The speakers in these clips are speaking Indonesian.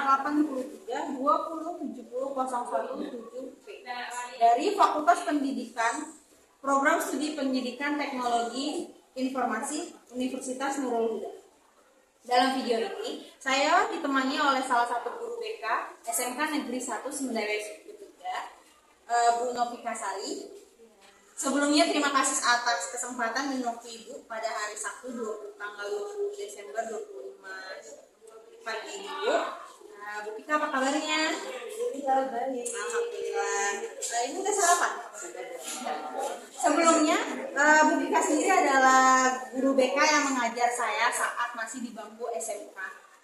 83 20 70 01 7P dari Fakultas Pendidikan Program Studi Pendidikan Teknologi Informasi Universitas Nurul Huda. Dalam video ini, saya ditemani oleh salah satu guru BK SMK Negeri 1 Semendawai Suku 3, Bu Novika Sari. Sebelumnya terima kasih atas kesempatan dan waktu Ibu pada hari Sabtu tanggal 20 Desember 25 pagi Ibu. Bu Pika, apa kabarnya? Alhamdulillah. Ini udah sarapan? Sebelumnya, Bu Pika sendiri adalah guru BK yang mengajar saya saat masih di bangku SMK.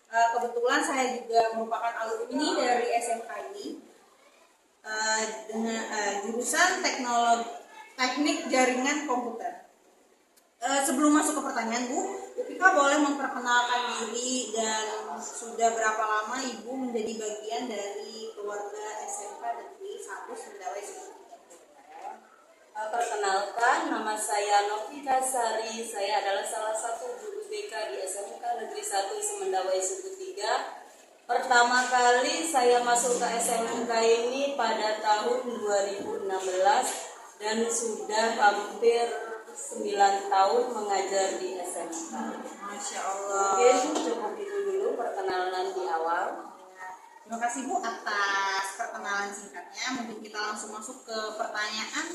Kebetulan saya juga merupakan alumni dari SMK ini dengan jurusan teknik jaringan komputer. Sebelum masuk ke pertanyaan, Bu Pika boleh memperkenalkan diri dan sudah berapa lama Ibu menjadi bagian dari keluarga SMK Negeri 1 Semendawai Suku 3? Perkenalkan, nama saya Novika Sari. Saya adalah salah satu guru BK di SMK Negeri 1 Semendawai Suku 3. Pertama kali saya masuk ke SMK ini pada tahun 2016 dan sudah hampir 9 tahun mengajar di SMK. Masya Allah. Mungkin cukup itu dulu perkenalan di awal. Terima kasih Bu atas perkenalan singkatnya. Mungkin kita langsung masuk ke pertanyaan.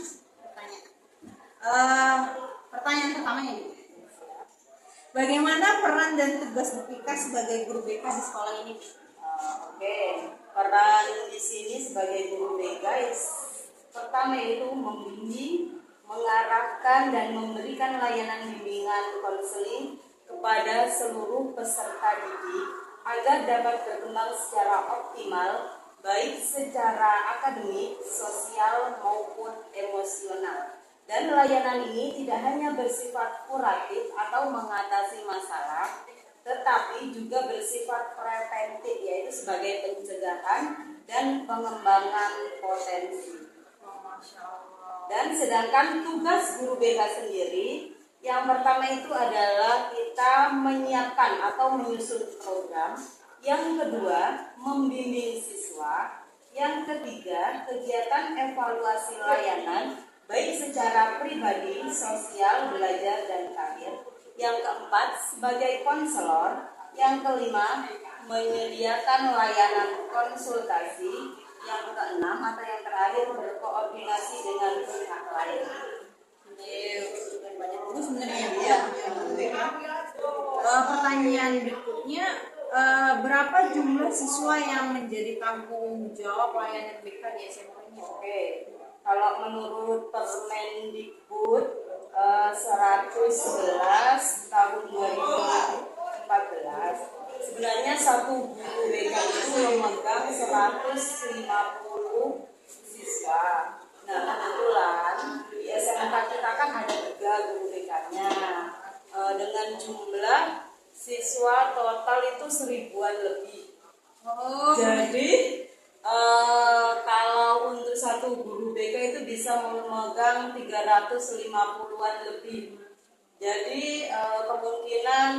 Pertanyaan pertamanya Bu. Bagaimana peran dan tugas Bu Pika sebagai guru BK di sekolah ini? Oke, peran di sini sebagai guru BK pertama itu membimbing, mengarahkan dan memberikan layanan bimbingan konseling kepada seluruh peserta didik agar dapat berkembang secara optimal baik secara akademik, sosial maupun emosional. Dan layanan ini tidak hanya bersifat kuratif atau mengatasi masalah, tetapi juga bersifat preventif, yaitu sebagai pencegahan dan pengembangan potensi. Dan sedangkan tugas guru BK sendiri, yang pertama itu adalah kita menyiapkan atau menyusun program. Yang kedua, membimbing siswa. Yang ketiga, kegiatan evaluasi layanan, baik secara pribadi, sosial, belajar, dan karir. Yang keempat, sebagai konselor. Yang kelima, menyediakan layanan konsultasi. Yang keenam atau yang terakhir, berkoordinasi dengan pihak lain. Banyak Bu sebenarnya ya. Pertanyaan berikutnya, berapa jumlah siswa yang menjadi tanggung jawab layanan BK di SMK ini? Oke, kalau menurut Permendikbud 111 tahun 2014, sebenarnya satu guru BK itu memegang 150 siswa. Nah, kebetulan di SMK kita kan ada 3 guru BK-nya dengan jumlah siswa total itu 1000-an lebih. Jadi kalau untuk satu guru BK itu bisa memegang 350-an lebih. Jadi kemungkinan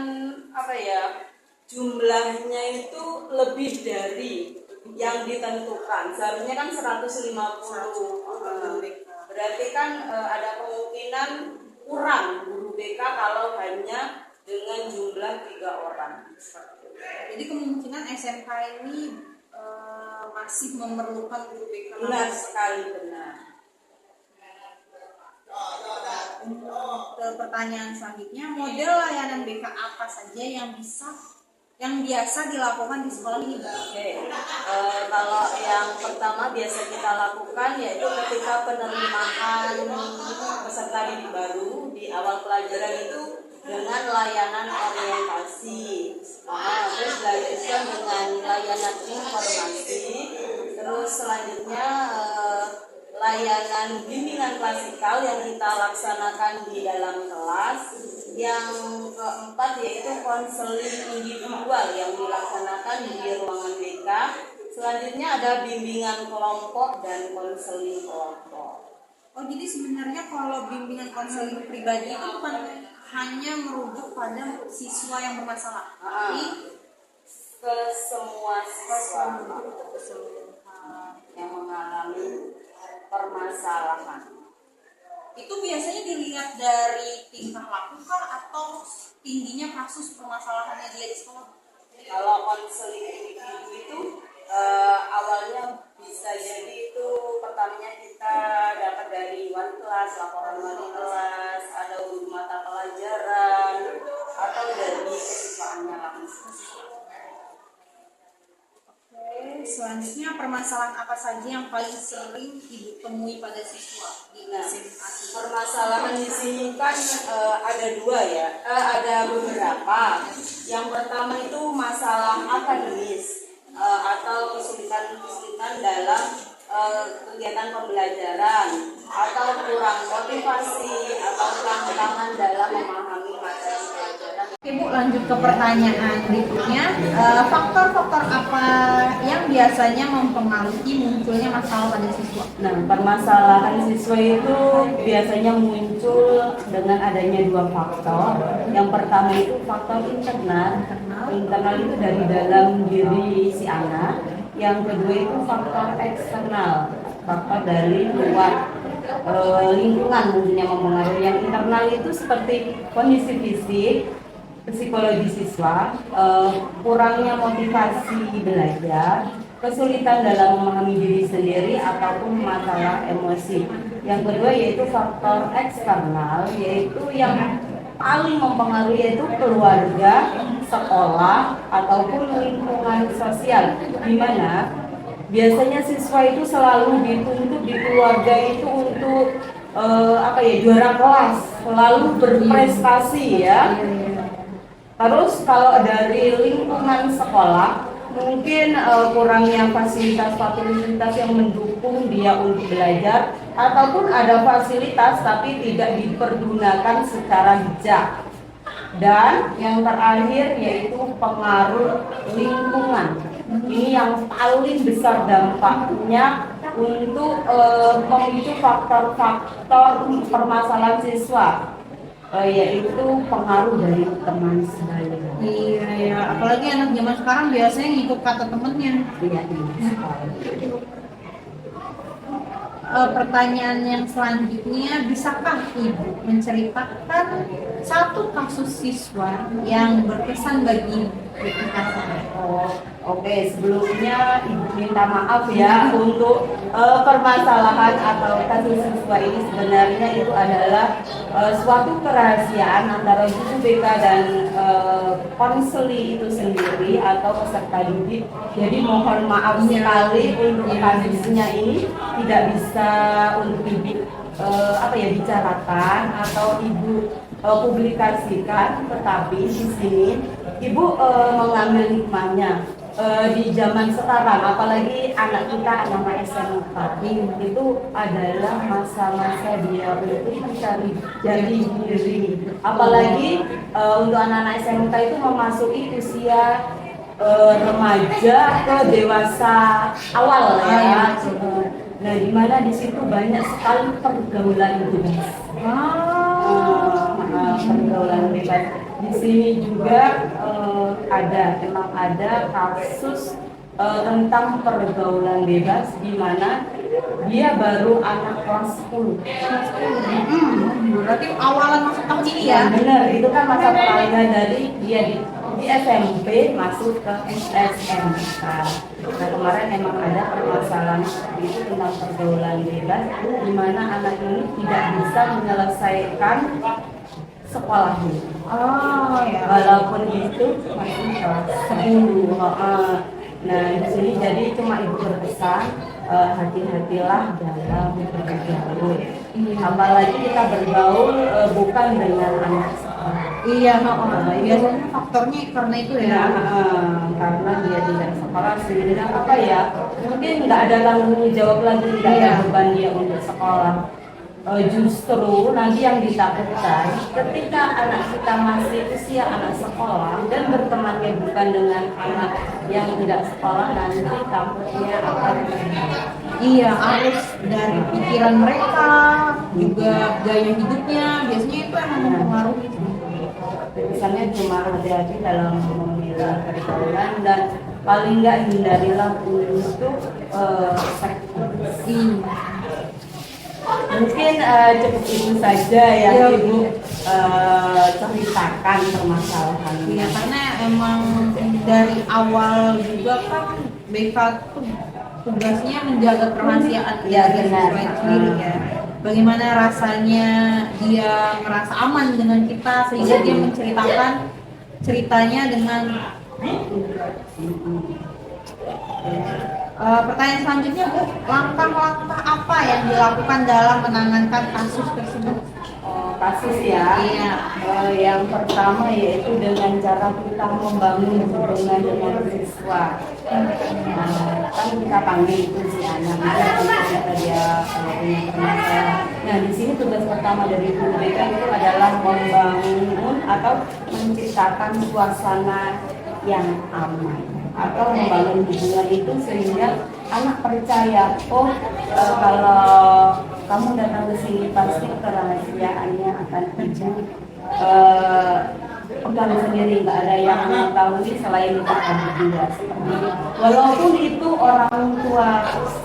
jumlahnya itu lebih dari yang ditentukan. Seharusnya kan 150. Berarti kan ada kemungkinan kurang guru BK kalau hanya dengan jumlah 3 orang. Jadi kemungkinan SMK ini masih memerlukan guru BK. Benar sekali, benar. Ke pertanyaan selanjutnya, model layanan BK apa saja yang biasa dilakukan di sekolah ini? Oke, kalau yang pertama biasa kita lakukan yaitu ketika penerimaan peserta didik baru di awal pelajaran itu dengan layanan orientasi, terus dilanjutkan dengan layanan informasi, terus selanjutnya layanan bimbingan klasikal yang kita laksanakan di dalam kelas. Yang keempat yaitu konseling individual yang dilaksanakan di ruangan BK. Selanjutnya ada bimbingan kelompok dan konseling kelompok. Oh, jadi sebenarnya kalau bimbingan konseling pribadi itu bukan hanya merujuk pada siswa yang bermasalah, tapi ke semua siswa yang mengalami permasalahan. Itu biasanya dilihat dari tingkah laku kah atau tingginya kasus permasalahannya dia di sekolah? Kalau konseling individu itu awalnya bisa jadi itu pertamanya kita dapat dari wali kelas, laporan wali kelas, ada guru mata pelajaran, atau dari kesiswaannya langsung. Oke, selanjutnya permasalahan apa saja yang paling sering Ibu temui pada siswa di Nah, SMA? permasalahan di sini kan ada dua ya, ada beberapa. Yang pertama itu masalah akademis atau kesulitan-kesulitan dalam kegiatan pembelajaran atau kurang motivasi atau tantangan dalam memahami materi pelajaran. Oke Bu, lanjut ke pertanyaan berikutnya. Faktor-faktor apa yang biasanya mempengaruhi munculnya masalah pada siswa? Nah, permasalahan siswa itu biasanya muncul dengan adanya dua faktor. Yang pertama itu faktor internal. Internal itu dari dalam diri si anak. Yang kedua itu faktor eksternal, faktor dari luar lingkungan mungkin yang mempengaruhi. Yang internal itu seperti kondisi fisik, psikologi siswa, kurangnya motivasi belajar, kesulitan dalam memahami diri sendiri ataupun masalah emosi. Yang kedua yaitu faktor eksternal, yaitu yang paling mempengaruhi yaitu keluarga, sekolah ataupun lingkungan sosial, di mana biasanya siswa itu selalu dituntut di keluarga itu untuk juara kelas, selalu berprestasi ya. Terus kalau dari lingkungan sekolah mungkin kurangnya fasilitas-fasilitas yang mendukung dia untuk belajar, ataupun ada fasilitas tapi tidak dipergunakan secara bijak. Dan yang terakhir yaitu pengaruh lingkungan. Ini yang paling besar dampaknya untuk memicu faktor-faktor permasalahan siswa, yaitu pengaruh dari teman sebaya. Iya ya, apalagi anak zaman sekarang biasanya ngikut kata temennya. Iya. Pertanyaan yang selanjutnya, bisakah Ibu menceritakan satu kasus siswa yang berkesan bagi Ibu? Oke, sebelumnya Ibu minta maaf ya untuk permasalahan atau kasus siswa ini. Sebenarnya itu adalah suatu kerahasiaan antara guru BK dan konseli itu sendiri atau peserta didik. Jadi mohon maaf sekali untuk kasusnya ini tidak bisa untuk Ibu bicarakan atau Ibu publikasikan, tetapi di sini Ibu mengambil hikmahnya. Di zaman sekarang, apalagi anak kita anak SMK, itu adalah masa-masa dia untuk mencari jati diri. Apalagi untuk anak-anak SMK itu memasuki usia remaja ke dewasa awal ya. Nah, di mana di situ banyak sekali pergaulan bebas. Pergaulan bebas. Di sini juga memang ada kasus tentang pergaulan bebas, di mana dia baru anak kelas 10. Berarti awalan masuk tahun ini ya? Benar, itu kan masa peralihan dari dia di SMP masuk ke SMK. Nah, kemarin memang ada permasalahan seperti itu tentang pergaulan bebas, di mana anak ini tidak bisa menyelesaikan sekolahnya. Ya. Walaupun itu masih kelas 10. Nah, di sini jadi cuma Ibu berpesan, hati-hatilah dalam bergaul. Apalagi kita bergaul bukan dengan anak sekolah. Iya, biasanya faktornya karena itu ya. Karena dia tidak sekolah sehingga mungkin nggak ada tanggung jawab lagi, nggak ada beban dia untuk sekolah. Justru nanti yang ditakutkan ketika anak kita masih usia anak sekolah dan bertemannya bukan dengan anak yang tidak sekolah, nanti takutnya akan Harus dari pikiran mereka, juga gaya hidupnya, biasanya itu yang mempengaruhi. Misalnya cuma hati-hati dalam memilih luar pergaulan, dan paling nggak hindarilah untuk seks. Mungkin cukup itu saja yang Ya, Ibu ceritakan permasalahannya. ya karena emang dari awal juga kan BK tuh tugasnya menjaga kerahasiaan Ya, dari benar. siswa itu sendiri ya. Bagaimana rasanya dia merasa aman dengan kita sehingga dia menceritakan ceritanya dengan pertanyaan selanjutnya, Bu, langkah-langkah apa yang dilakukan dalam menanganan kasus tersebut? Kasus ya. Iya. Yang pertama yaitu dengan cara kita membangun hubungan dengan siswa. Kan kita panggil itu si anak kita dia punya permasalahan. Nah, di sini tugas pertama dari guru BK itu adalah membangun atau menciptakan suasana yang aman, atau membangun hubungan itu sehingga anak percaya, kalau kamu datang ke sini pasti kerahasiaannya akan terjaga. Pegang sendiri, nggak ada yang mengetahui selain kita berdua. Walaupun itu orang tua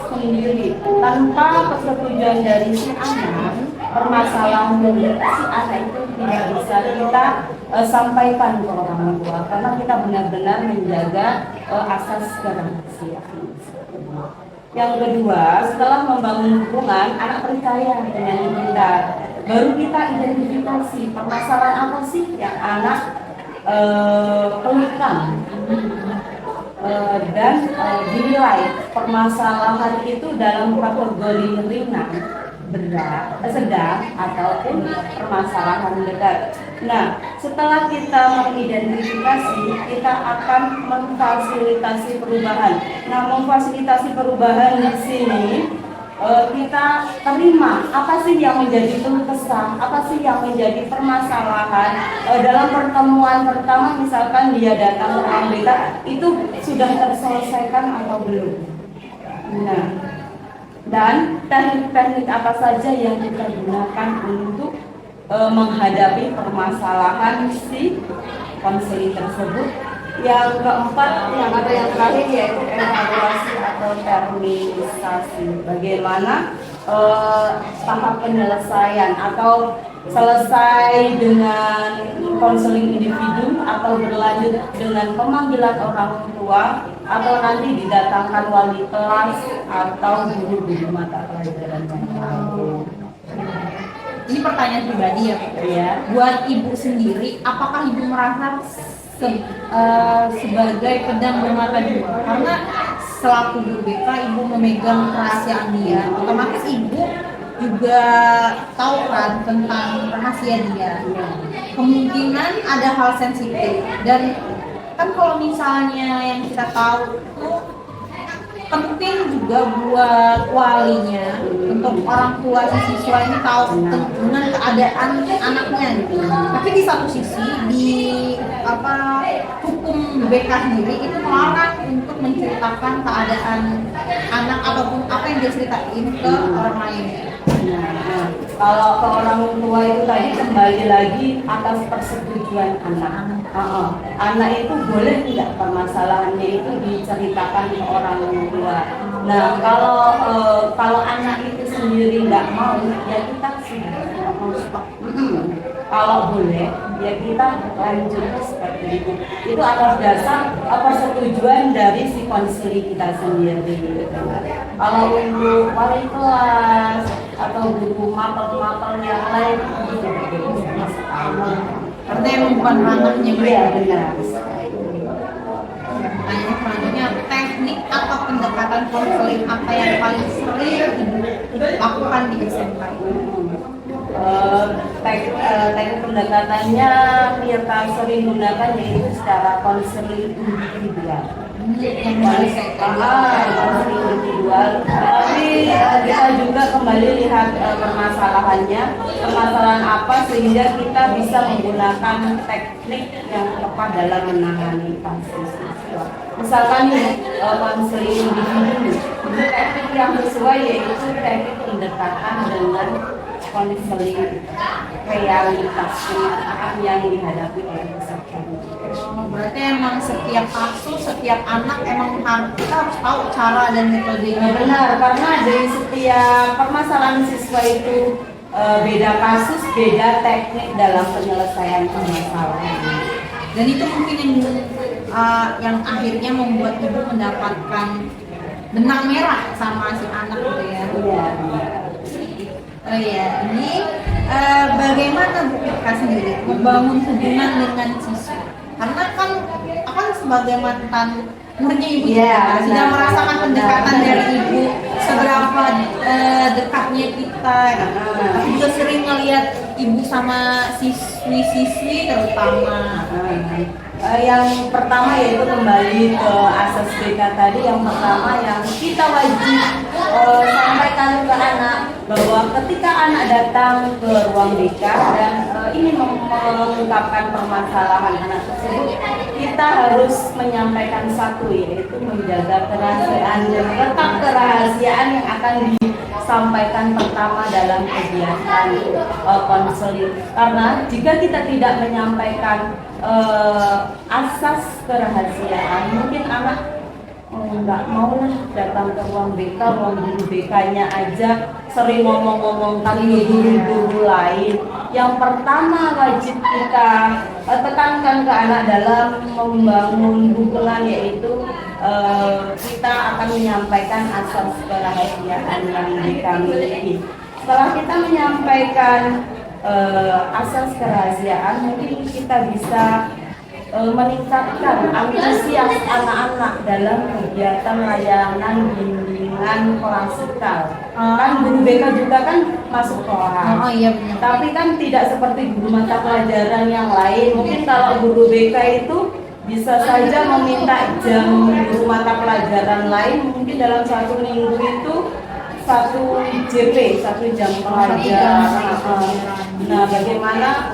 sendiri, tanpa persetujuan dari si anak, permasalahan dari si anak itu tidak bisa kita sampaikan ke orang tua, karena kita benar-benar menjaga asas kerahasiaan. Yang kedua, setelah membangun hubungan, anak percaya dengan kita. Baru kita identifikasi permasalahan apa sih yang anak keluhkan, dan dinilai permasalahan itu dalam kategori ringan, berat, sedang, ataupun permasalahan berat. Nah, setelah kita mengidentifikasi, kita akan memfasilitasi perubahan. Nah, memfasilitasi perubahan di sini kita terima apa sih yang menjadi keluh kesah, apa sih yang menjadi permasalahan dalam pertemuan pertama. Misalkan dia datang ke ruang BK, itu sudah terselesaikan atau belum. Nah, dan teknik-teknik apa saja yang kita gunakan untuk menghadapi permasalahan si konseling tersebut. Yang keempat, yang terakhir yaitu evaluasi atau terminalisasi. Bagaimana tahap penyelesaian atau selesai dengan konseling individu atau berlanjut dengan pemanggilan orang tua, atau nanti didatangkan wali kelas atau guru-guru mata pelajaran yang lain. Ini pertanyaan pribadi ya, Pak. Ya. Buat Ibu sendiri, apakah Ibu merasa sebagai pedang bermata dua? Karena selaku guru BK, Ibu memegang kerahasiaan dia, otomatis Ibu juga tahu kan tentang rahasia dia. Kemungkinan ada hal sensitif, dan kan kalau misalnya yang kita tahu itu penting juga buat walinya, untuk orang tua si siswa ini tahu dengan keadaan anaknya gitu. Tapi di satu sisi di hukum BK sendiri itu melarang untuk menceritakan keadaan anak ataupun apa yang dia ceritain ke orang lain. Kalau ke orang tua itu tadi kembali lagi atas persetujuan anak. Anak itu boleh tidak permasalahannya itu diceritakan ke orang tua. Nah, kalau anak itu sendiri nggak mau, ya kita sudah mau stop. Kalau boleh, ya kita lanjut seperti itu. Itu atas dasar persetujuan dari si konseling kita sendiri. Kalau untuk wali kelas atau guru mapel yang lain, itu Karena emang bukan ranahnya mereka. Iya, benar. Pertanyaan selanjutnya, teknik atau pendekatan konseling apa yang paling sering dilakukan di SMK? Teknik pendekatannya kita sering gunakan yaitu secara konseling individual. Yang paling Konseling individual. Tapi kita juga kembali lihat permasalahannya, permasalahan apa, sehingga kita bisa menggunakan teknik yang tepat dalam menangani kasus siswa. Misalkan konseling individu, teknik yang sesuai yaitu teknik pendekatan dengan konseling realitas kenyataan yang dihadapi oleh peserta. Berarti emang setiap kasus, setiap anak emang kita harus tahu cara dan metodenya. Benar, karena dari setiap permasalahan siswa itu beda kasus, beda teknik dalam penyelesaian permasalahan. Dan itu mungkin yang akhirnya membuat ibu mendapatkan benang merah sama si anak gitu ya. Iya. Oh iya, ini bagaimana Bu Ika sendiri membangun hubungan dengan siswa? Karena kan akan sebagai mantan muridnya ibu sudah merasakan pendekatan dari ibu, seberapa dekatnya kita. Aku juga sering ngelihat ibu sama siswi-siswi terutama. Yang pertama yaitu kembali ke asas BK tadi. Yang pertama yang kita wajib sampaikan ke anak bahwa ketika anak datang ke ruang BK dan ingin mengungkapkan permasalahan anak tersebut, kita harus menyampaikan satu, yaitu menjaga kerahasiaan dan tetap kerahasiaan yang akan disampaikan pertama dalam kegiatan konseling. Karena jika kita tidak menyampaikan asas kerahasiaan, mungkin anak nggak mau lah datang ke ruang BK, ruang guru BK-nya aja sering ngomong-ngomong tentang guru-guru lain. Yang pertama wajib kita tekankan ke anak dalam membangun hubungan, yaitu kita akan menyampaikan asas kerahasiaan yang BK miliki. Setelah kita menyampaikan asas kerahasiaan, mungkin kita bisa meningkatkan antusias anak-anak dalam kegiatan layanan bimbingan klasikal. Kan guru BK juga kan masuk kelas. Oh iya benar. Tapi kan tidak seperti guru mata pelajaran yang lain. Mungkin kalau guru BK itu bisa saja meminta jam guru mata pelajaran lain, mungkin dalam satu minggu itu satu JP, satu jam pelajaran. Nah, bagaimana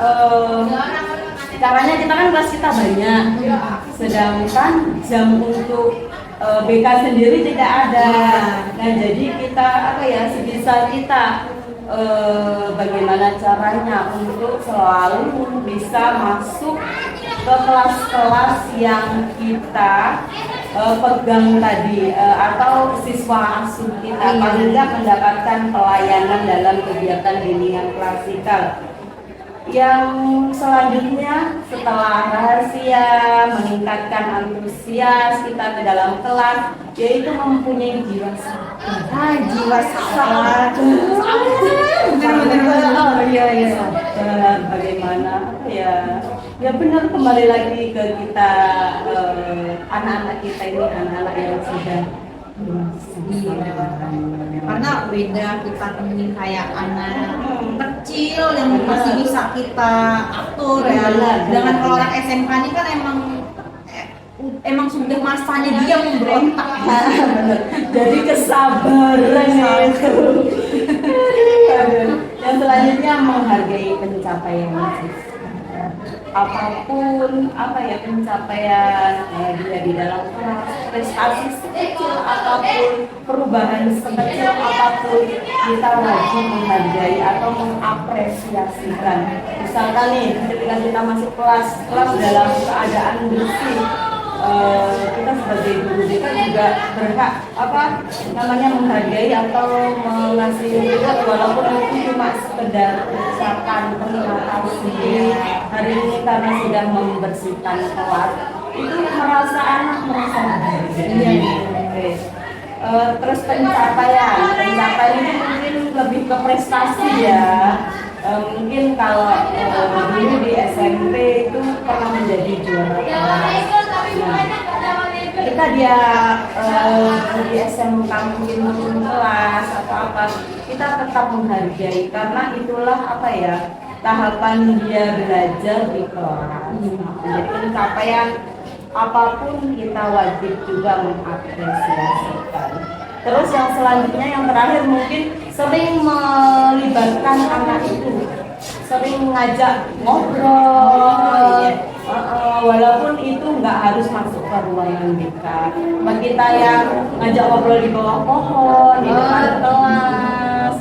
caranya? Kita kan kelas kita banyak, sedangkan jam untuk BK sendiri tidak ada. Nah, jadi kita sebisa kita bagaimana caranya untuk selalu bisa masuk ke kelas-kelas yang kita pegang tadi, atau siswa asuh kita paling nggak mendapatkan pelayanan dalam kegiatan bimbingan klasikal. Yang selanjutnya, setelah rahasia, meningkatkan antusias kita ke dalam kelas, yaitu mempunyai jiwa sabar. Jiwa sabar. Bagaimana ya benar, kembali lagi ke kita, anak-anak kita ini anak-anak yang sudah karena beda kita ini kayak anak kecil yang masih bisa kita atur ya. Dengan kalau orang SMK ini kan emang sudah masanya dia memberontak. Jadi kesabaran itu. Yang selanjutnya menghargai pencapaian apapun pencapaian dia di dalam kelas, prestasi sekecil apapun, perubahan sekecil apapun, kita wajib menghargai atau mengapresiasikan. Misalkan nih, ketika kita masuk kelas dalam keadaan bersih, kita sebagai guru BK juga berhak menghargai atau mengasih reward, walaupun itu cuma sekedar ucapan terima kasih hari ini karena sudah membersihkan kelas. Itu anak merasa bahagia. Terus pencapaian ini mungkin lebih ke prestasi ya. Mungkin kalau dulu di SMP itu pernah menjadi juara kelas. Kita di SMK mungkin turun kelas atau apa, kita tetap menghargai karena itulah tahapan dia belajar di kelas. Jadi pencapaian apapun kita wajib juga mengapresiasikan. Terus yang selanjutnya, yang terakhir, mungkin sering melibatkan anak itu, sering mengajak ngobrol, walaupun itu nggak harus masuk ke ruangan BK. Kita yang ngajak ngobrol di bawah pohon, di depan kelas,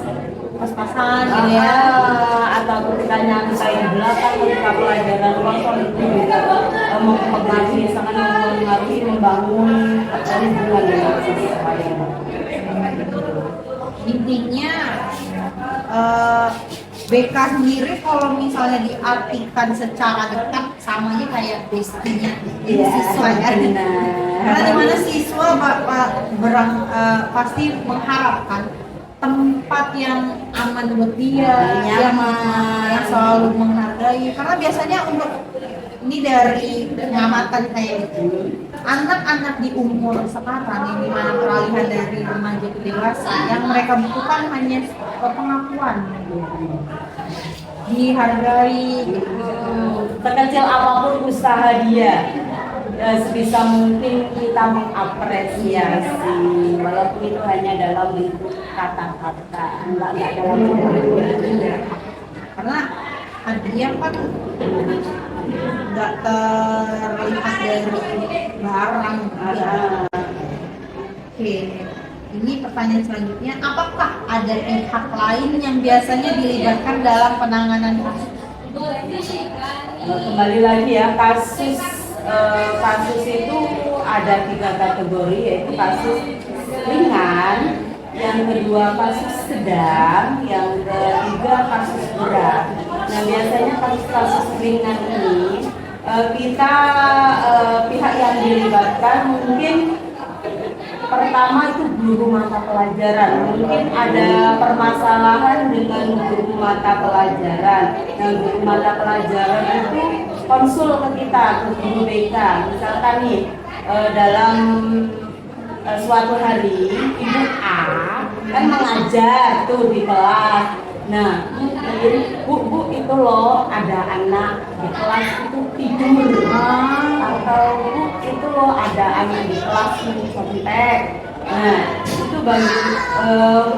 pas-pasan gitu ya. Atau ketika nyantai di belakang ketika pelajaran kosong itu juga mempengaruhi, sangat mempengaruhi membangun hubungan dengan siswa ya. Intinya BK sendiri kalau misalnya diartikan secara dekat sama aja kayak bestinya siswa ya. Karena dimana siswa pasti mengharapkan tempat yang aman buat dia, yang selalu menghargai. Karena biasanya untuk ini dari pengamatan saya itu, anak-anak di umur sekarang yang dimana peralihan dari remaja ke dewasa, yang mereka butuhkan hanya pengakuan, dihargai, sekecil apapun usaha dia, sebisa mungkin kita mengapresiasi, walaupun itu hanya dalam bentuk kata-kata, enggak dalam bentuk. Karena hadiah kan nggak terlihat dari barang ya. Oke, ini pertanyaan selanjutnya, apakah ada pihak lain yang biasanya dilibatkan dalam penanganan kasus? Kembali lagi ya, kasus itu ada 3 kategori, yaitu kasus ringan, yang kedua kasus sedang, yang ketiga kasus berat. Nah, biasanya kasus-kasus ringan ini kita pihak yang dilibatkan mungkin pertama itu guru mata pelajaran. Mungkin ada permasalahan dengan guru mata pelajaran. Nah, guru mata pelajaran itu konsul ke kita, ke guru BK. Misalkan nih dalam suatu hari Ibu A kan mengajar tuh di kelas. Nah, mungkin bu itu loh ada anak di kelas itu tidur, atau bu itu loh ada anak di kelas yang contek. Nah, itu bagi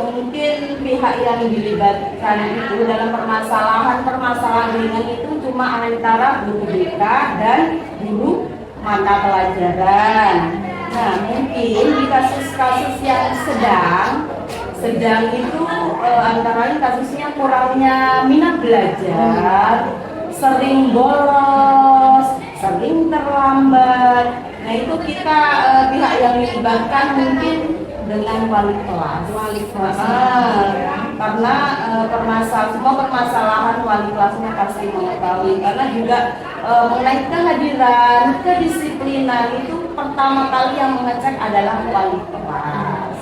mungkin pihak yang dilibatkan itu dalam permasalahan ringan itu cuma antara guru BK dan guru mata pelajaran. Nah, mungkin di kasus-kasus yang sedang itu antara lain kasusnya kurangnya minat belajar, sering bolos, sering terlambat. Nah, itu kita pihak yang dilibatkan mungkin dengan wali kelas. Karena semua permasalahan wali kelasnya pasti mengetahui. Karena juga mengenai kehadiran, kedisiplinan itu pertama kali yang mengecek adalah wali kelas.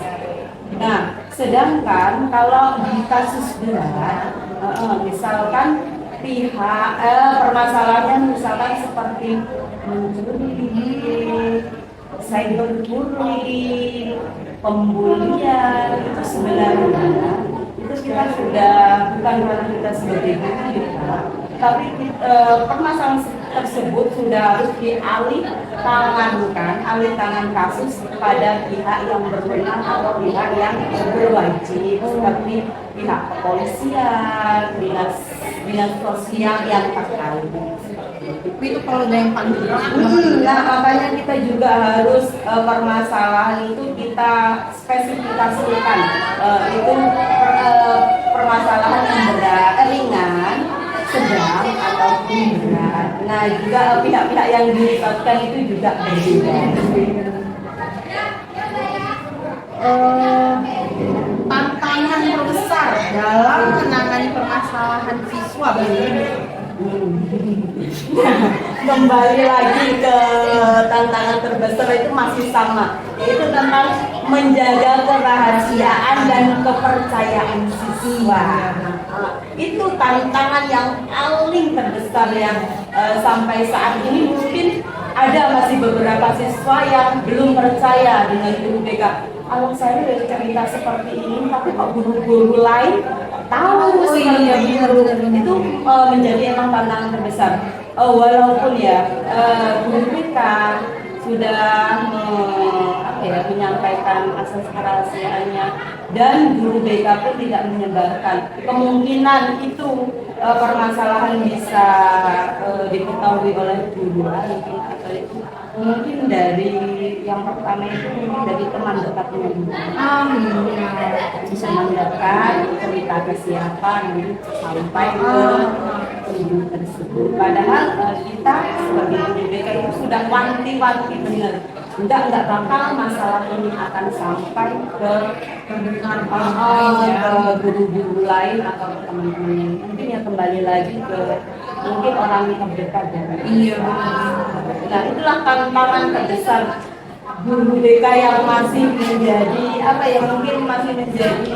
Nah, sedangkan kalau di kasus berat, misalkan pihak permasalahannya misalkan seperti mencuri, cyberbullying, pembulian, itu sebenarnya itu kita sudah, bukan karena kita sebagai guru kita, tapi permasalahan tersebut sudah harus alih tangan kasus kepada pihak yang berwenang atau pihak yang berwajib, seperti pihak kepolisian, dinas sosial yang terkait. Itu kalau ada yang paling berat. Nah, makanya kita juga harus permasalahan itu kita spesifikasikan. Itu permasalahan yang berat, ringan, sedang atau berat. Nah, juga pihak-pihak yang dilibatkan itu juga berbeda. Tantangan terbesar dalam menangani permasalahan siswa bagaimana? Kembali lagi ke tantangan terbesar itu masih sama, yaitu tentang menjaga kerahasiaan dan kepercayaan siswa. Itu tantangan yang paling terbesar yang sampai saat ini mungkin ada masih beberapa siswa yang belum percaya dengan guru BK. Kalau saya dari cerita seperti ini, tapi kok guru-guru lain tahu sih, ya benar. Itu menjadi emang tantangan terbesar. Walaupun ya guru BK sudah menyampaikan asas kerahasiaannya dan guru BK pun tidak menyebarkan. Kemungkinan itu permasalahan bisa diketahui oleh guru lain atau itu Mungkin dari yang pertama itu mungkin dari teman dekatnya dulu. Iya. Bisa mendekat, cerita ke siapa, nanti sampai ke guru tersebut. Padahal kita sebagai guru BK itu sudah wanti-wanti benar. Enggak bakal masalah ini akan sampai ke guru-guru lain atau ke teman-teman. Mungkin ya kembali lagi ke mungkin orang yang terdekat ya. Iya. Nah itulah tantangan terbesar guru BK yang masih menjadi apa ya, mungkin masih menjadi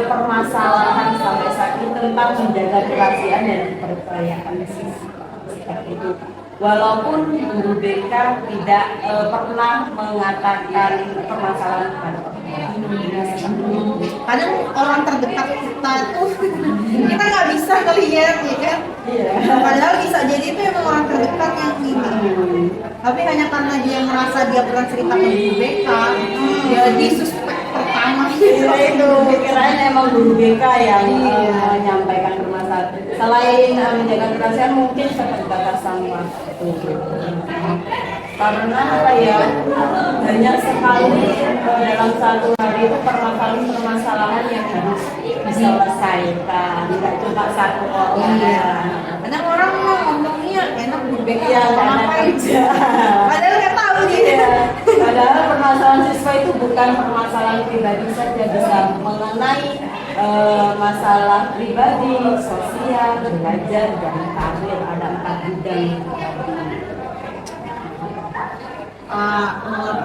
permasalahan sampai saat ini tentang menjaga kerahasiaan dan kepercayaan siswa seperti itu. Walaupun guru BK tidak pernah mengatakan permasalahan kepada Kadang orang terdekat kita tuh kita nggak bisa ngelihat ya kan. Iya. Padahal bisa jadi itu emang orang terdekat yang ini. Tapi hanya karena dia merasa dia pernah cerita ke guru BK, jadi suspek pertama itu kirain emang guru BK yang menyampaikan permasalahan. Selain menjaga kerahasiaan mungkin keterbatasan waktu. Karena apa ya, banyak sekali dalam satu hari itu permasalahan yang harus diselesaikan, tidak cuma satu orang. Kadang orang mau ngomongnya enak guru BK Iya, karena ngapain. kerja. Padahal nggak tahu dia. Iya. Padahal permasalahan siswa itu bukan permasalahan pribadi saja, bisa mengenai masalah pribadi, sosial, belajar, dan karir. Ada 4 bidang.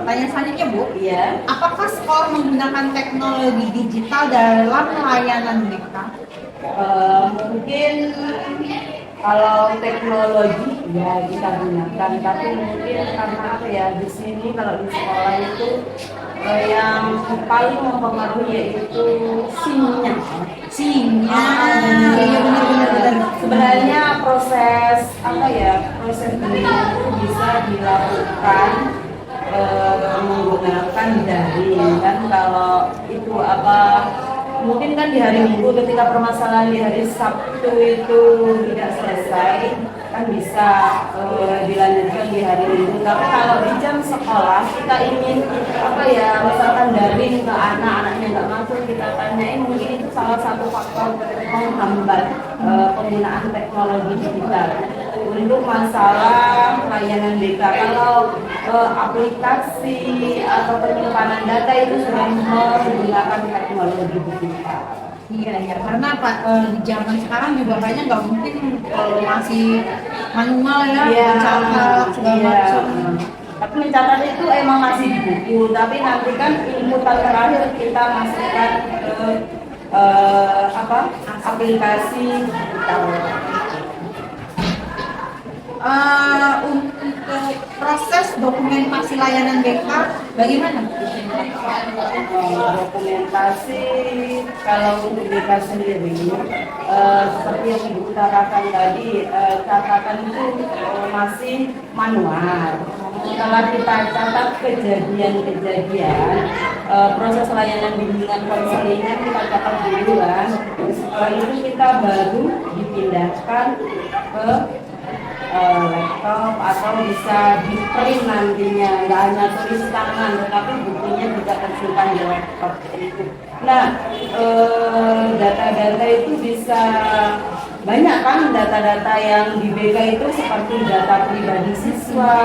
Pertanyaan selanjutnya Bu, Iya. apakah sekolah menggunakan teknologi digital dalam layanan BK? Mungkin kalau teknologi ya kita gunakan, tapi mungkin karena apa ya, di sini kalau di sekolah itu yang paling mempengaruhi yaitu sinyal. Iya benar. Sebenarnya proses apa ya, proses belajar itu bisa dilakukan menggunakan daring kan. Kalau itu apa, mungkin kan di hari Minggu ketika permasalahan di hari Sabtu itu tidak selesai kan bisa dilanjutkan di hari Minggu. Tapi kalau di jam sekolah kita ingin apa ya, misalkan daring ke anak-anaknya nggak masuk, kita tanyain, mungkin itu salah satu faktor menghambat penggunaan teknologi digital untuk masalah layanan BK. Kalau aplikasi atau penyimpanan data itu sudah menggunakan teknologi digital. Iya, karena Pak di zaman sekarang juga kayaknya nggak mungkin kalau masih manual ya, mencatat segala macam. Tapi mencatat itu emang masih di buku, tapi nanti kan inputan terakhir kita masukkan ke aplikasi digital. Untuk proses dokumentasi layanan BK bagaimana? Dokumentasi kalau untuk BK sendiri seperti yang Ibu utarakan tadi, catatan itu masih manual. Setelah kita catat kejadian-kejadian, proses layanan bimbingan konselingnya kita catat dulu kan. Setelah itu kita baru dipindahkan ke laptop atau bisa di print nantinya, nggak hanya tulis tangan tetapi bukunya juga tersimpan di laptop itu. Nah, data-data itu bisa banyak kan, data-data yang di BK itu seperti data pribadi siswa,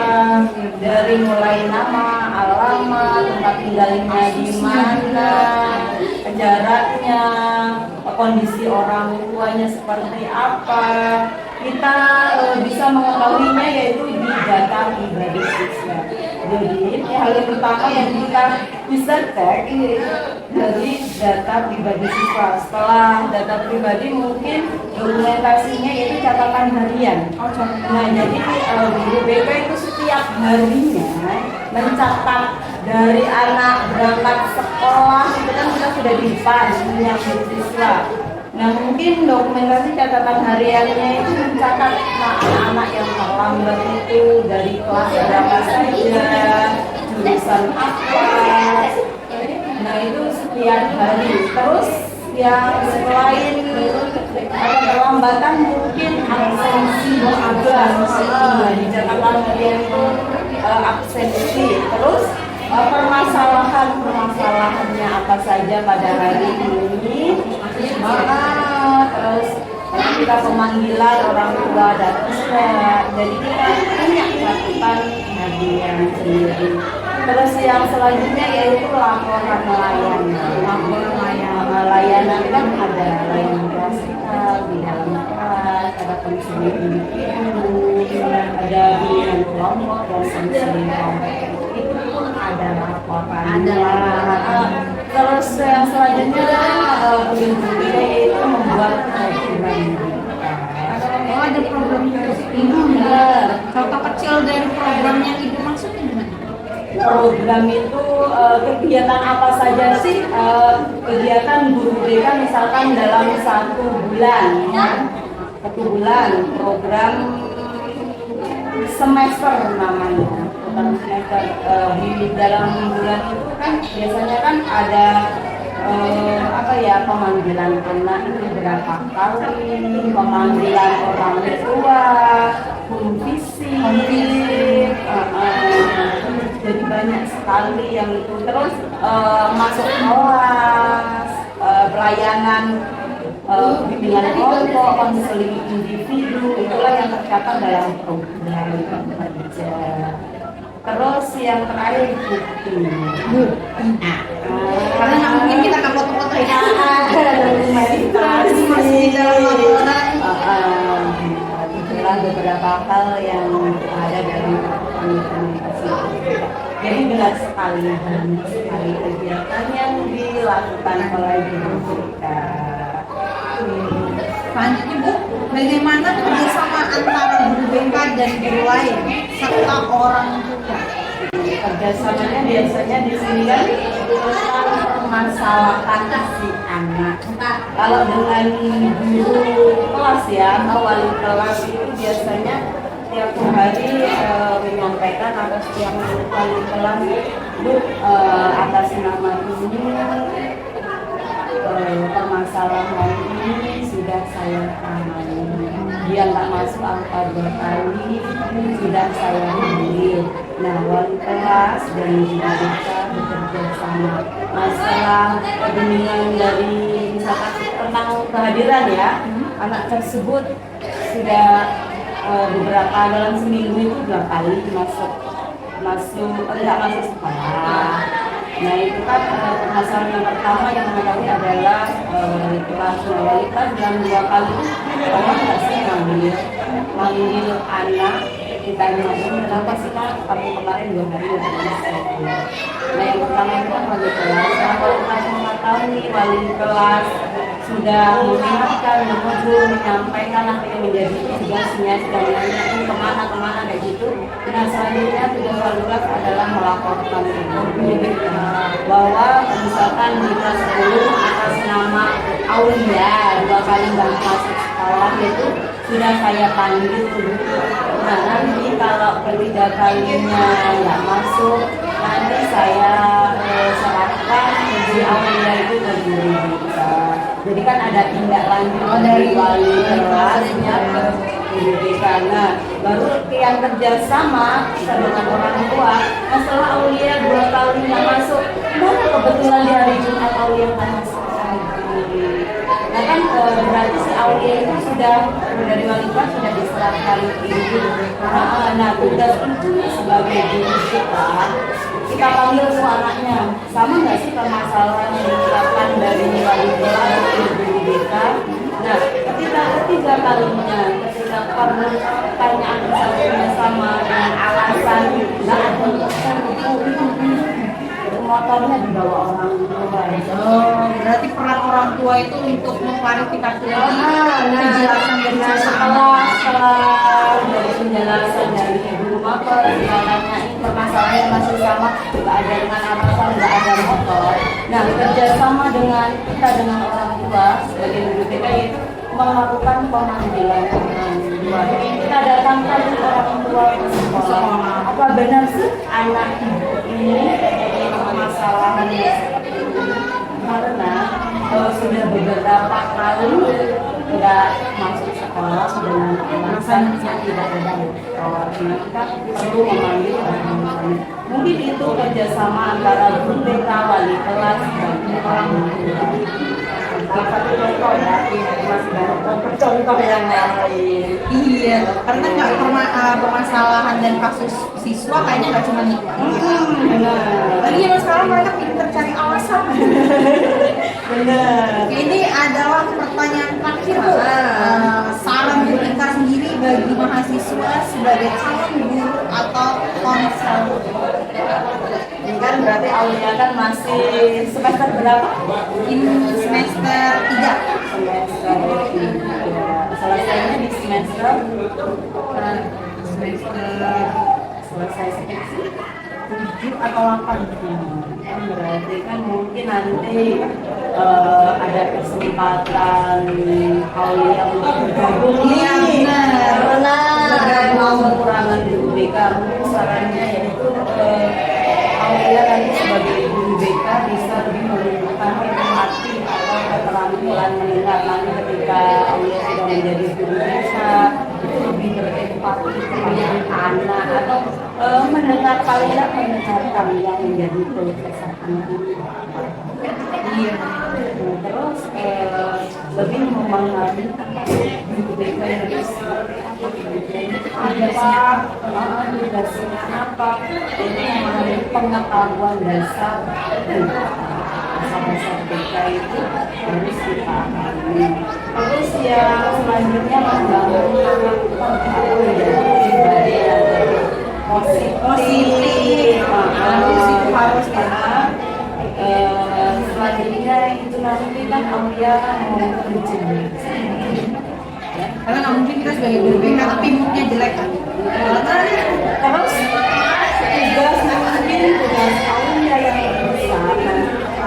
dari mulai nama, alamat, tempat tinggalnya di mana, jaraknya, kondisi orang tuanya seperti apa. Kita bisa mengetahuinya yaitu di data pribadi siswa. Jadi hal yang pertama yang kita bisa cek dari data pribadi siswa. Setelah data pribadi mungkin dokumentasinya yaitu catatan harian. Nah jadi guru BK itu setiap harinya mencatat dari anak berangkat sekolah itu kan kita sudah di depan menyambut siswa. Nah mungkin dokumentasi catatan hariannya itu mencatat anak-anak yang terlambat itu dari kelas berapa saja, jurusan apa. Nah itu setiap hari. Terus yang selain keterlambatan mungkin absensi di Jakarta kemudian itu absensi. Terus permasalahannya apa saja pada hari ini? Terus kita pemanggilan orang tua dan jadi kita punya catatan hadiah sendiri. Terus yang selanjutnya yaitu laporan layanan kan ada layanan klasikal di dalam kelas, ada konseling individu, ada bimbingan kelompok dan konseling kelompok. Itu pun ada laporan. Terus yang selanjutnya yaitu membuat program. Oh, ada program itu. Contoh kecil dari program yang Ibu maksud gimana? Program itu kegiatan apa saja sih? Kegiatan guru BK misalkan dalam 1 bulan, 1 bulan program semester namanya. Semester di dalam bulan itu kan biasanya kan ada pemanggilan anak itu berapa kali, pemanggilan orang tua, fisik, jadi banyak sekali yang itu. Terus masuk kelas, pelayanan bimbingan kelompok, konseling individu, itulah yang tercatat dalam program kerja. Terus yang terakhir bukti. Karena mungkin kita akan foto-foto ya. Masih di dalam laporan. Itulah beberapa hal yang ada dari komunikasi. Jadi benar sekali kegiatan yang dilakukan oleh guru kita. Selanjutnya Bu, bagaimana kerjasama antara guru BK dan guru lain serta orang tua? Kerjasamanya biasanya di sini kan permasalahan si anak. Kalau dengan guru kelas ya, atau wali kelas itu biasanya tiap hari menyampaikan atas yang wali kelas Bu atas nama ini permasalahan ini sudah saya tangani. Dia nggak masuk angka 2 kali, sudah saya ambil. Nah, wali kelas dan juga kita bekerja sama. Masalah bimbingan dari misalkan tentang kehadiran ya, anak tersebut sudah beberapa dalam seminggu itu 2 kali tidak masuk sekolah. Nah itu kan permasalahan yang pertama yang mengetahui adalah wali kelas. Wali kelas dalam 2 kali orang nggak sih manggil anak, ditanya kenapa sih Kak kamu kemarin 2 hari nggak bisa. Nah yang pertama itu kan wali kelas. Nah wali kelas mengetahui, wali kelas sudah mengingatkan, menegur, menyampaikan apa yang menjadi tugasnya, sudah menanyakan kemana kayak gitu. Nah selanjutnya tugas wali kelas adalah melaporkan itu bahwa misalkan di kelas 10 atas nama Aulia 2 kali nggak masuk sekolah itu sudah saya panggil dulu. Nah nanti kalau ketiga kalinya nggak masuk, nanti saya serahkan di Aulia itu ke guru kita. Jadi kan ada tindak lanjut dari wali kelasnya ke guru BK. Nah baru yang kerjasama dengan orang tua. Masalah Aulia 2 kali nggak masuk, mana kebetulan di hari Jumat Aulia nggak masuk lagi. Nah kan berarti si Aulia itu sudah dari wali kelas sudah diserahkan ibu. Nah tugas itu sebagai guru kita panggil semua anaknya, sama nggak sih permasalahan yang dilakukan dari wali kelas ke guru BK. Nah ketika ketiga kalinya, ketika pertanyaan satunya sama dengan alasan nggak ada motornya dibawa orang tua. Berarti peran orang tua itu untuk mengklarifikasi penjelasan dari setelah dari penjelasan dari guru motor, misalnya permasalahan masih sama, nggak ada dengan alasan nggak ada motor. Nah kerjasama dengan kita dengan orang tua sebagai guru BK itu melakukan pemanggilan orang tua. Kita datangkan orang tua ke sekolah. Apa benar sih anak ini permasalahannya seperti ini? Karena sudah beberapa kali nggak masuk sekolah dengan alasan tidak ada motor. Kita perlu memanggil orang. Mungkin itu kerjasama antara guru BK, wali kelas, dan orang tua. Salah satu contoh ya, masih banyak contoh yang lain. Iya, karena nggak permasalahan dan kasus siswa kayaknya nggak cuma itu. Benar. Lagi zaman sekarang mereka pintar cari alasan. Benar. Ini adalah pertanyaan terakhir Bu. Saran Bu Ika sendiri bagi mahasiswa sebagai calon guru atau konselor. Ini kan berarti Aulia kan masih semester berapa? Ini semester 3. Semester 3. Selesainya di semester selesai skripsi 7 atau 8 kan berarti kan mungkin nanti ada kesempatan Aulia untuk bergabung karena mau kekurangan guru BK. Mungkin sarannya yaitu Aulia nanti sebagai guru BK bisa lebih menunjukkan empati atau keterampilan mendengar. Nanti ketika Aulia sudah menjadi guru BK itu lebih berempati kepada anak atau mendengar paling tidak mendengarkan yang menjadi kelukesan iya. Terus lebih memahami guru BK yang apa tugasnya apa, ini memahami pengetahuan dasar dasar BK itu harus dipahami. Terus yang selanjutnya membangun positif harus karena selanjutnya itu nanti kan Aulia mau ujian. Karena nggak mungkin kita sebagai guru BK tapi moodnya jelek kan. Terus tugas mungkin tugas Aulia yang besar.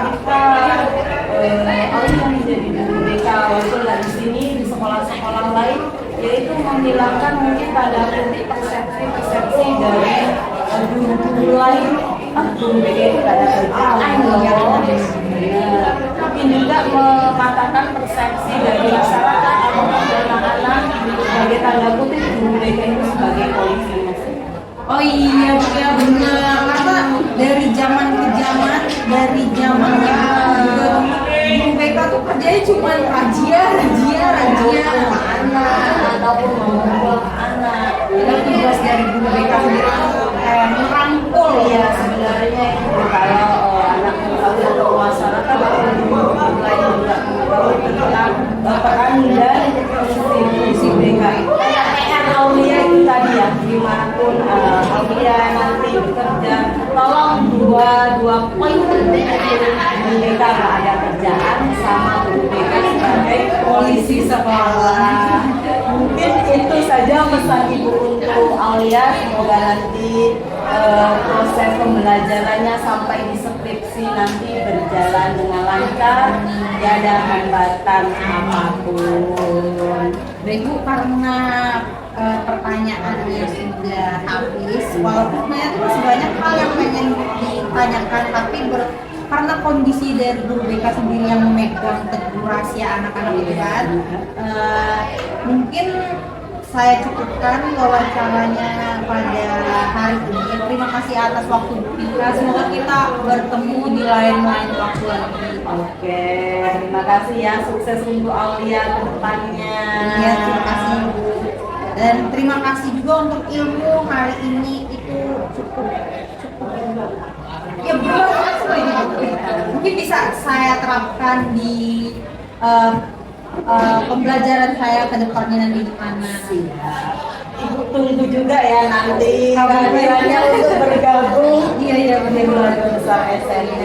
Kita Aulia menjadi guru BK walaupun di sini di sekolah-sekolah lain yaitu menghilangkan mungkin tanda kutip persepsi dari guru-guru lain. Guru BK itu tidak ada kerjaan loh. Tapi juga mematahkan persepsi dari masyarakat atau anak-anak sebagai tanda kutip guru BK itu sebagai polisi. Oh iya benar. Karena dari zaman ke zaman, dari zaman guru BK tuh kerjanya cuma rajia anak ataupun membuang anak. Dan tugas dari guru BK sendiri merangkul ya sebenarnya itu kalau anak atau masyarakat atau lain juga tentang peran dan fungsi BK. PR Aulia itu tadi ya, dimanapun Aulia nanti bekerja, tolong dua poin penting BK nggak ada kerjaan sama guru BK sebagai polisi sekolah. Mungkin itu saja pesan Ibu untuk Aulia. Semoga nanti proses pembelajarannya sampai di skripsi nanti berjalan dengan lancar, tidak ada hambatan apapun. Ibu karena pertanyaannya sudah habis, walaupun sebenarnya itu masih banyak hal yang pengen ditanyakan, tapi karena kondisi dari guru BK sendiri yang memegang teguh rahasia anak-anak itu kan, mungkin saya cukupkan wawancaranya pada hari ini. Terima kasih atas waktu Bu Ika. Semoga kita bertemu di lain-lain waktu lagi. Oke, terima kasih ya. Sukses untuk Aulia ke depannya. Iya, terima kasih Bu. Dan terima kasih juga untuk ilmu hari ini itu cukup ya bermanfaat sekali. Mungkin bisa saya terapkan di pembelajaran saya ke depannya nanti di mana. Ibu tunggu juga ya nanti kehadirannya untuk bergabung. Iya benar. Besar SMK.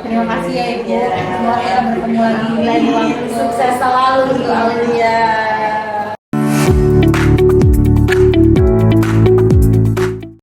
Terima kasih ya Ibu. Semoga kita bertemu lagi di lain waktu. Sukses